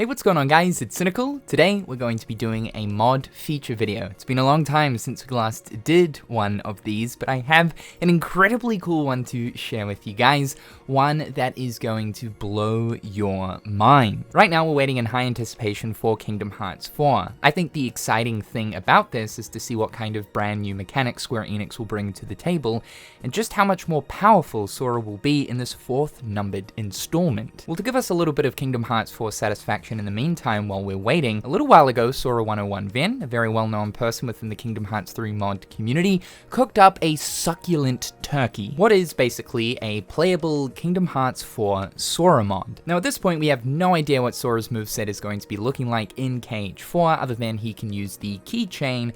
Hey, what's going on guys, it's Cynical. Today we're going to be doing a mod feature video. It's been a long time since we last did one of these, but I have an incredibly cool one to share with you guys. One that is going to blow your mind. Right now we're waiting in high anticipation for Kingdom Hearts 4. I think the exciting thing about this is to see what kind of brand new mechanics Square Enix will bring to the table, and just how much more powerful Sora will be in this fourth numbered installment. Well, to give us a little bit of Kingdom Hearts 4 satisfaction in the meantime while we're waiting, a little while ago Sora101 Ven, a very well-known person within the Kingdom Hearts 3 mod community, cooked up a succulent turkey. What is basically a playable Kingdom Hearts 4 Sora mod. Now at this point we have no idea what Sora's moveset is going to be looking like in KH4, other than he can use the keychain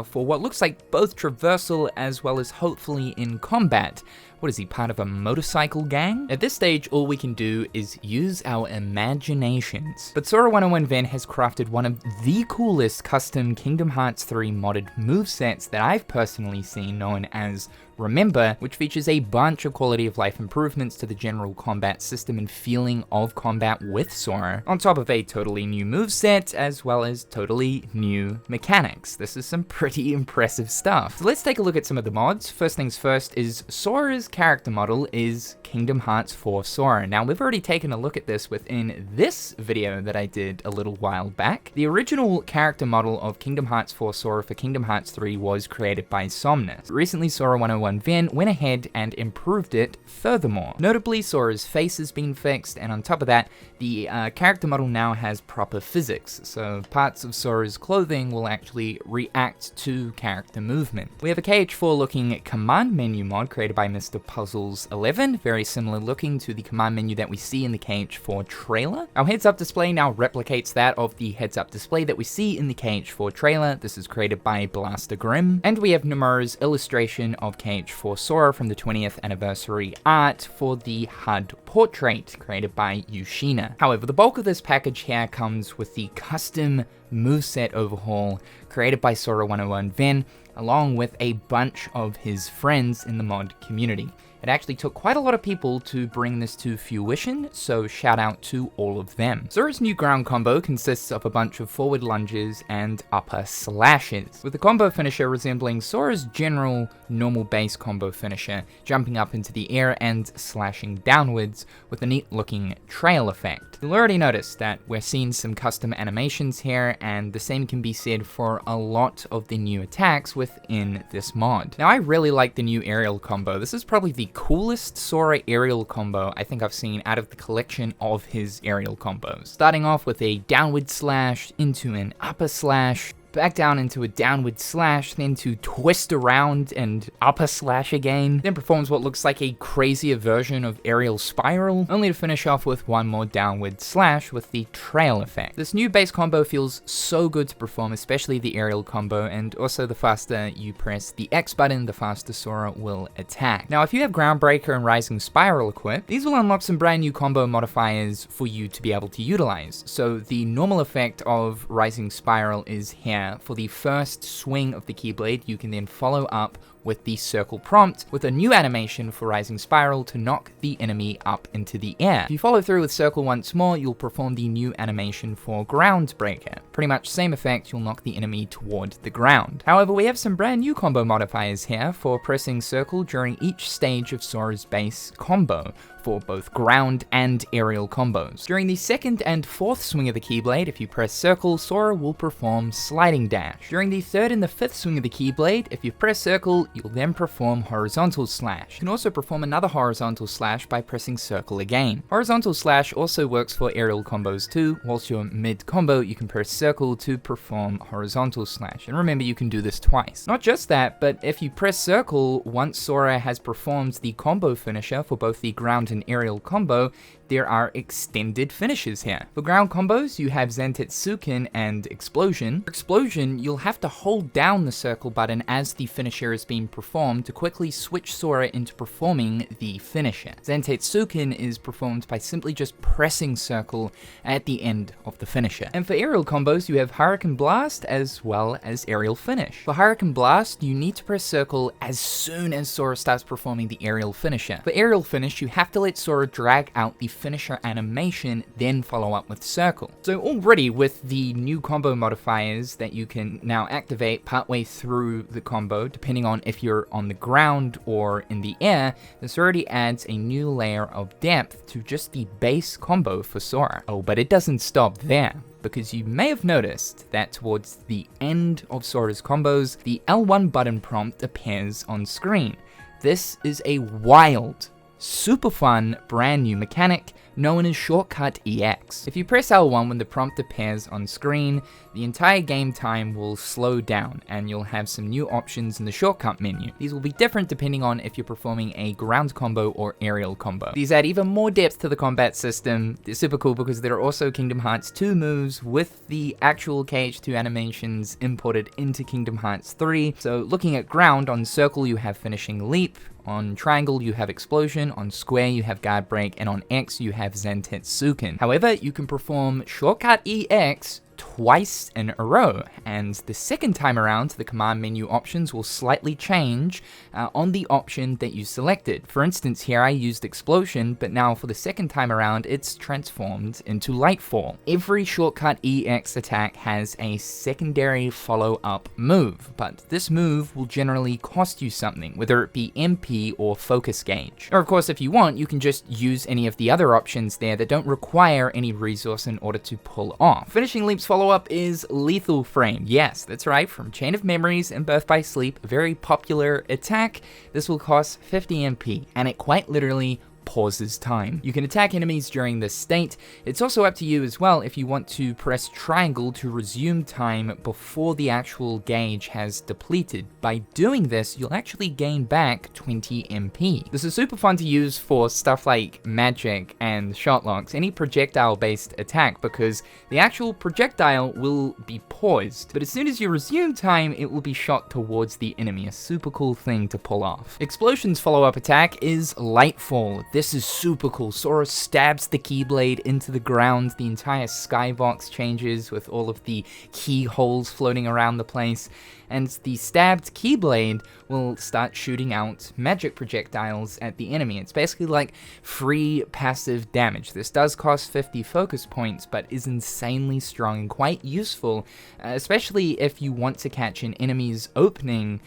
for what looks like both traversal as well as hopefully in combat. What is he, part of a motorcycle gang? At this stage, all we can do is use our imaginations. But Sora101 Ven has crafted one of the coolest custom Kingdom Hearts 3 modded movesets that I've personally seen, known as Remember, which features a bunch of quality of life improvements to the general combat system and feeling of combat with Sora, on top of a totally new moveset, as well as totally new mechanics. This is some pretty impressive stuff. So let's take a look at some of the mods. First things first is Sora's character model is Kingdom Hearts 4 Sora. Now we've already taken a look at this within this video that I did a little while back. The original character model of Kingdom Hearts 4 Sora for Kingdom Hearts 3 was created by Somnus. Recently Sora101 Ven went ahead and improved it furthermore. Notably, Sora's face has been fixed, and on top of that, the character model now has proper physics, so parts of Sora's clothing will actually react to character movement. We have a KH4 looking command menu mod created by Mr. Puzzles 11, very similar looking to the command menu that we see in the KH4 trailer. Our heads up display now replicates that of the heads up display that we see in the KH4 trailer. This is created by Blaster Grimm, and we have Nomura's illustration of KH4 Sora from the 20th anniversary art for the HUD Portrait created by Yoshina. However, the bulk of this package here comes with the custom moveset overhaul created by Sora101 Ven, along with a bunch of his friends in the mod community. It actually took quite a lot of people to bring this to fruition, so shout out to all of them. Sora's new ground combo consists of a bunch of forward lunges and upper slashes, with the combo finisher resembling Sora's general normal base combo finisher, jumping up into the air and slashing downwards with a neat looking trail effect. You'll already notice that we're seeing some custom animations here, and the same can be said for a lot of the new attacks within this mod. Now I really like the new aerial combo. This is probably the coolest Sora aerial combo I think I've seen out of the collection of his aerial combos. Starting off with a downward slash into an upper slash, back down into a downward slash, then to twist around and upper slash again, then performs what looks like a crazier version of aerial spiral, only to finish off with one more downward slash with the trail effect. This new base combo feels so good to perform, especially the aerial combo, and also the faster you press the X button, the faster Sora will attack. Now if you have Groundbreaker and Rising Spiral equipped, these will unlock some brand new combo modifiers for you to be able to utilize. So the normal effect of Rising Spiral is here. For the first swing of the Keyblade, you can then follow up with the circle prompt with a new animation for Rising Spiral to knock the enemy up into the air. If you follow through with circle once more, you'll perform the new animation for Groundbreaker. Pretty much same effect, you'll knock the enemy toward the ground. However, we have some brand new combo modifiers here for pressing circle during each stage of Sora's base combo, for both ground and aerial combos. During the second and fourth swing of the Keyblade, if you press circle, Sora will perform sliding dash. During the third and the fifth swing of the Keyblade, if you press circle, you'll then perform horizontal slash. You can also perform another horizontal slash by pressing circle again. Horizontal slash also works for aerial combos too. Whilst you're mid combo, you can press circle to perform horizontal slash. And remember, you can do this twice. Not just that, but if you press circle once Sora has performed the combo finisher for both the ground and aerial combo, there are extended finishes here. For ground combos, you have Zantetsuken and Explosion. For Explosion, you'll have to hold down the circle button as the finisher is being performed to quickly switch Sora into performing the finisher. Zantetsuken is performed by simply just pressing circle at the end of the finisher. And for aerial combos, you have Hurricane Blast as well as Aerial Finish. For Hurricane Blast, you need to press circle as soon as Sora starts performing the aerial finisher. For Aerial Finish, you have to let Sora drag out the finisher animation, then follow up with circle. So already with the new combo modifiers that you can now activate partway through the combo, depending on if you're on the ground or in the air, this already adds a new layer of depth to just the base combo for Sora. Oh, but it doesn't stop there, because you may have noticed that towards the end of Sora's combos, the L1 button prompt appears on screen. This is a wild, super fun, brand new mechanic known as Shortcut EX. If you press L1 when the prompt appears on screen, the entire game time will slow down and you'll have some new options in the shortcut menu. These will be different depending on if you're performing a ground combo or aerial combo. These add even more depth to the combat system. They're super cool because there are also Kingdom Hearts 2 moves with the actual KH2 animations imported into Kingdom Hearts 3. So looking at ground, on circle you have finishing leap, on triangle you have explosion, on square you have guard break, and on X you have Zentetsuken. However, you can perform Shortcut EX twice in a row, and the second time around the command menu options will slightly change on the option that you selected. For instance, here I used explosion, but now for the second time around it's transformed into lightfall. Every Shortcut EX attack has a secondary follow-up move, but this move will generally cost you something, whether it be MP or focus gauge. Or of course, if you want, you can just use any of the other options there that don't require any resource in order to pull off. Finishing leaps follow-up is Lethal Frame. Yes, that's right, from Chain of Memories and Birth by Sleep, a very popular attack. This will cost 50 MP, and it quite literally pauses time. You can attack enemies during this state. It's also up to you as well if you want to press triangle to resume time before the actual gauge has depleted. By doing this, you'll actually gain back 20 MP. This is super fun to use for stuff like magic and shot locks, any projectile based attack, because the actual projectile will be paused, but as soon as you resume time, it will be shot towards the enemy, a super cool thing to pull off. Explosion's follow-up attack is Lightfall. This is super cool. Sora stabs the Keyblade into the ground, the entire skybox changes with all of the keyholes floating around the place, and the stabbed Keyblade will start shooting out magic projectiles at the enemy. It's basically like free passive damage. This does cost 50 focus points, but is insanely strong and quite useful, especially if you want to catch an enemy's opening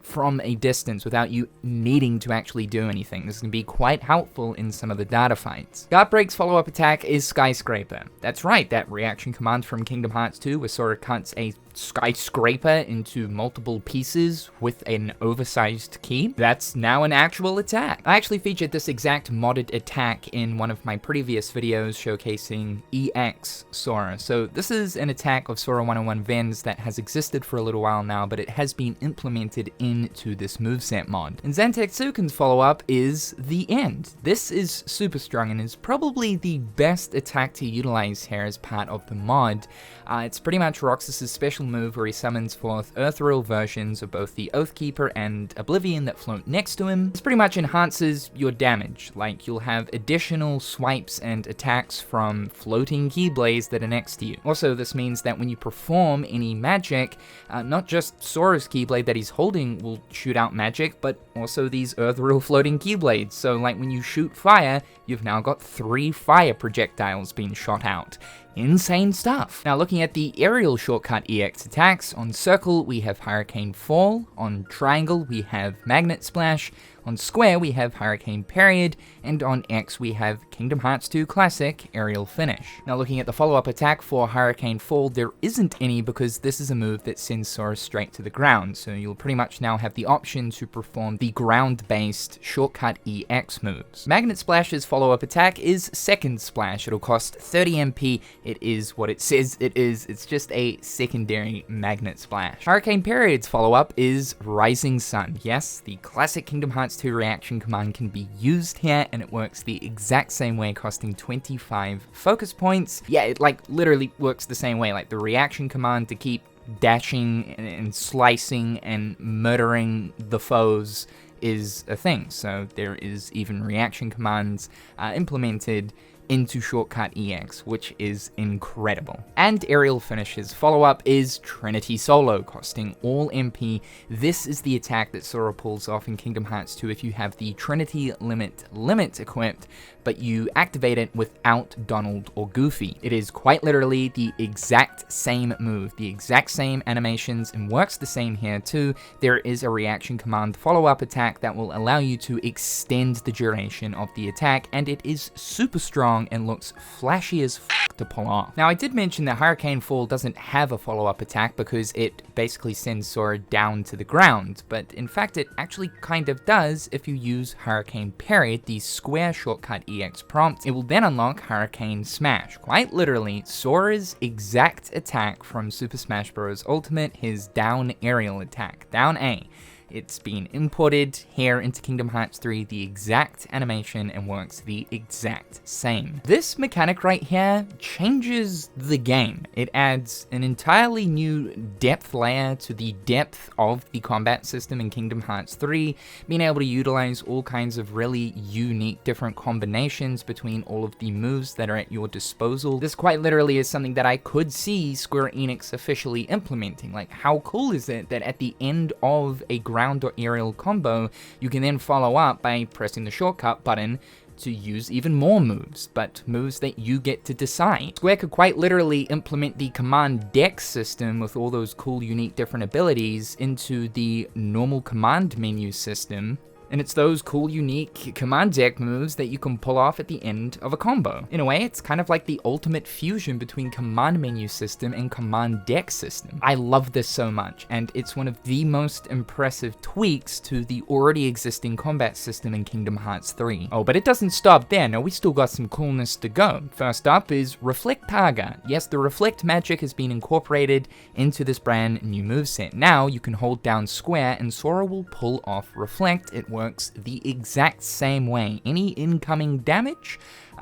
from a distance without you needing to actually do anything. This can be quite helpful in some of the data fights. Guard Break's follow-up attack is Skyscraper. That's right, that reaction command from Kingdom Hearts 2 where Sora cuts a skyscraper into multiple pieces with an oversized key. That's now an actual attack. I actually featured this exact modded attack in one of my previous videos showcasing EX Sora. So this is an attack of Sora 101 Vens that has existed for a little while now, but it has been implemented into this moveset mod. And Zentetsuken's follow-up is The End. This is super strong and is probably the best attack to utilize here as part of the mod. It's pretty much Roxas's special move where he summons forth ethereal versions of both the Oathkeeper and Oblivion that float next to him. This pretty much enhances your damage, like you'll have additional swipes and attacks from floating Keyblades that are next to you. Also, this means that when you perform any magic, not just Sora's Keyblade that he's holding will shoot out magic, but also these ethereal floating Keyblades. So like when you shoot fire, you've now got 3 fire projectiles being shot out. Insane stuff. Now looking at the aerial shortcut EX attacks, on circle we have Hurricane Fall, on triangle we have Magnet Splash, on square we have Hurricane Period, and on X we have Kingdom Hearts 2 Classic Aerial Finish. Now looking at the follow-up attack for Hurricane Fall, there isn't any because this is a move that sends Sora straight to the ground, so you'll pretty much now have the option to perform the ground-based shortcut EX moves. Magnet Splash's follow-up attack is Second Splash. It'll cost 30 MP. It is what it says it is. It's just a secondary Magnet Splash. Hurricane Period's follow-up is Rising Sun. Yes, the classic Kingdom Hearts 2 reaction command can be used here, and it works the exact same way, costing 25 focus points. Yeah, it like literally works the same way, like the reaction command to keep dashing and slicing and murdering the foes is a thing. So there is even reaction commands implemented into shortcut EX, which is incredible. And aerial finishes follow-up is Trinity Solo, costing all MP. This is the attack that Sora pulls off in Kingdom Hearts 2 if you have the Trinity Limit equipped, but you activate it without Donald or Goofy. It is quite literally the exact same move, the exact same animations, and works the same here too. There is a reaction command follow-up attack that will allow you to extend the duration of the attack, and it is super strong and looks flashy as f to pull off. Now, I did mention that Hurricane Fall doesn't have a follow-up attack because it basically sends Sora down to the ground, but in fact it actually kind of does if you use Hurricane Parry, the square shortcut EX prompt. It will then unlock Hurricane Smash, quite literally Sora's exact attack from Super Smash Bros. Ultimate, his down aerial attack, down A. It's been imported here into Kingdom Hearts 3, the exact animation, and works the exact same. This mechanic right here changes the game. It adds an entirely new depth layer to the depth of the combat system in Kingdom Hearts 3, being able to utilize all kinds of really unique different combinations between all of the moves that are at your disposal. This quite literally is something that I could see Square Enix officially implementing. Like, how cool is it that at the end of a ground or aerial combo, you can then follow up by pressing the shortcut button to use even more moves, but moves that you get to decide. Square could quite literally implement the command deck system with all those cool, unique, different abilities into the normal command menu system, and it's those cool, unique command deck moves that you can pull off at the end of a combo. In a way, it's kind of like the ultimate fusion between command menu system and command deck system. I love this so much, and it's one of the most impressive tweaks to the already existing combat system in Kingdom Hearts 3. Oh, but it doesn't stop there. No, we still got some coolness to go. First up is Reflect Targa. Yes, the Reflect magic has been incorporated into this brand new moveset. Now, you can hold down square and Sora will pull off Reflect. It works the exact same way. Any incoming damage,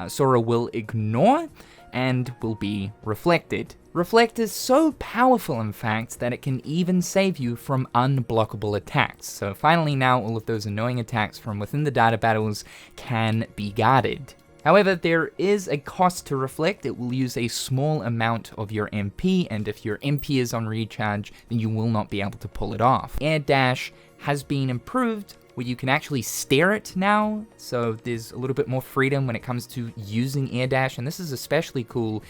Sora will ignore and will be reflected. Reflect is so powerful, in fact, that it can even save you from unblockable attacks. So finally now, all of those annoying attacks from within the data battles can be guarded. However, there is a cost to Reflect. It will use a small amount of your MP, and if your MP is on recharge, then you will not be able to pull it off. Air Dash has been improved, where you can actually steer it now, so there's a little bit more freedom when it comes to using air dash, and this is especially cool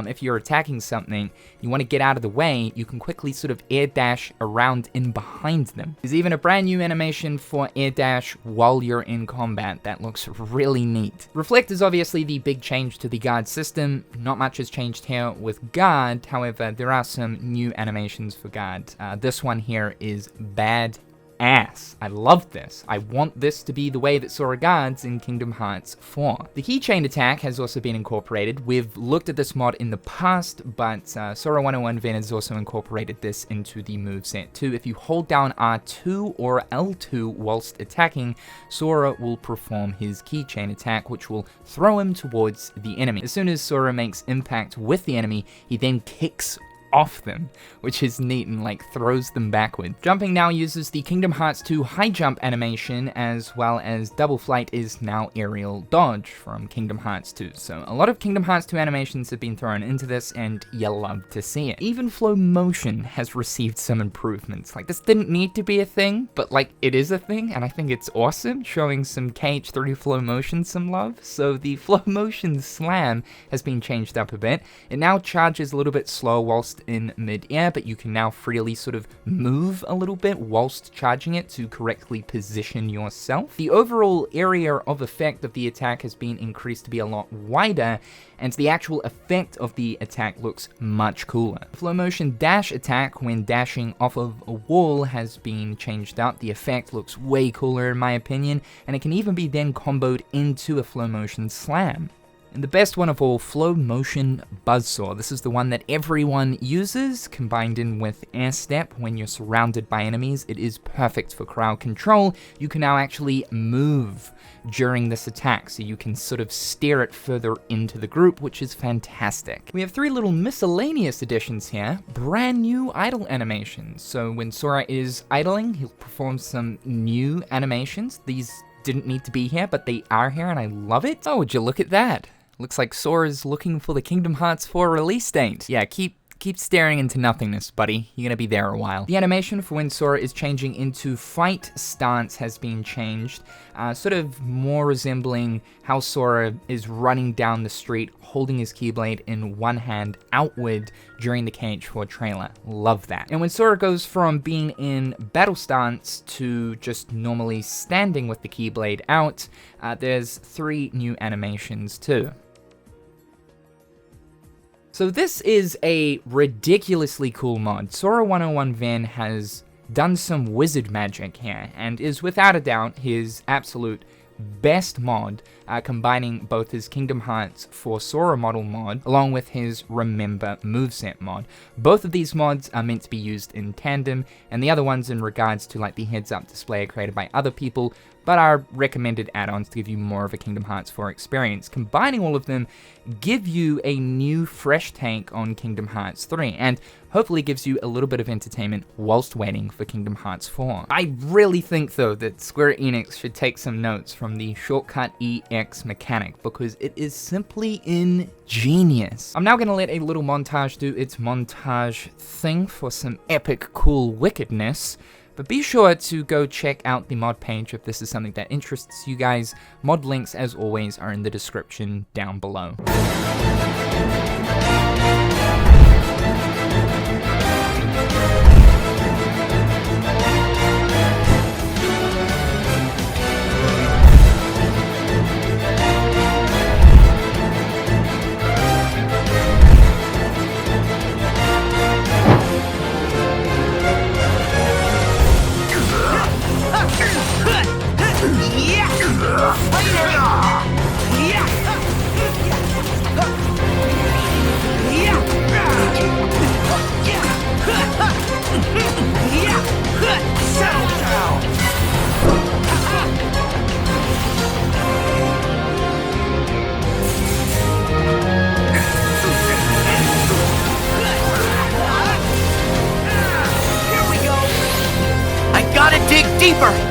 if you're attacking something, you want to get out of the way, you can quickly sort of air dash around in behind them. There's even a brand new animation for air dash while you're in combat that looks really neat. Reflect is obviously the big change to the guard system. Not much has changed here with guard, however, there are some new animations for guard. This one here is bad ass. I love this. I want this to be the way that Sora guards in Kingdom Hearts 4. The keychain attack has also been incorporated. We've looked at this mod in the past, but Sora 101 Ven has also incorporated this into the moveset too. If you hold down R2 or L2 whilst attacking, Sora will perform his keychain attack, which will throw him towards the enemy. As soon as Sora makes impact with the enemy, he then kicks off them, which is neat and like throws them backward. Jumping now uses the Kingdom Hearts 2 high jump animation, as well as double flight is now aerial dodge from Kingdom Hearts 2. So a lot of Kingdom Hearts 2 animations have been thrown into this, and you'll love to see it. Even flow motion has received some improvements. Like, this didn't need to be a thing, but like it is a thing, and I think it's awesome, showing some KH4 flow motion some love. So the flow motion slam has been changed up a bit. It now charges a little bit slower whilst in mid-air, but you can now freely sort of move a little bit whilst charging it to correctly position yourself. The overall area of effect of the attack has been increased to be a lot wider, and the actual effect of the attack looks much cooler. The flow motion dash attack when dashing off of a wall has been changed up. The effect looks way cooler in my opinion, and it can even be then comboed into a flow motion slam. And the best one of all, Flow Motion Buzzsaw. This is the one that everyone uses, combined in with Air Step when you're surrounded by enemies. It is perfect for crowd control. You can now actually move during this attack, so you can sort of steer it further into the group, which is fantastic. We have 3 little miscellaneous additions here. Brand new idle animations. So when Sora is idling, he'll perform some new animations. These didn't need to be here, but they are here, and I love it. Oh, would you look at that? Looks like Sora's looking for the Kingdom Hearts 4 release date. Yeah, keep staring into nothingness, buddy. You're gonna be there a while. The animation for when Sora is changing into fight stance has been changed, sort of more resembling how Sora is running down the street, holding his Keyblade in one hand outward during the KH4 trailer. Love that. And when Sora goes from being in battle stance to just normally standing with the Keyblade out, there's 3 new animations too. So this is a ridiculously cool mod. Sora 101 Van has done some wizard magic here, and is without a doubt his absolute best mod, combining both his Kingdom Hearts 4 Sora Model mod along with his Remember Moveset mod. Both of these mods are meant to be used in tandem, and the other ones in regards to like the heads-up display are created by other people, but are recommended add-ons to give you more of a Kingdom Hearts 4 experience. Combining all of them give you a new fresh take on Kingdom Hearts 3, and hopefully gives you a little bit of entertainment whilst waiting for Kingdom Hearts 4. I really think though that Square Enix should take some notes from the shortcut EX mechanic, because it is simply ingenious. I'm now going to let a little montage do its montage thing for some epic cool wickedness. But be sure to go check out the mod page if this is something that interests you guys. Mod links, as always, are in the description down below. Gotta dig deeper!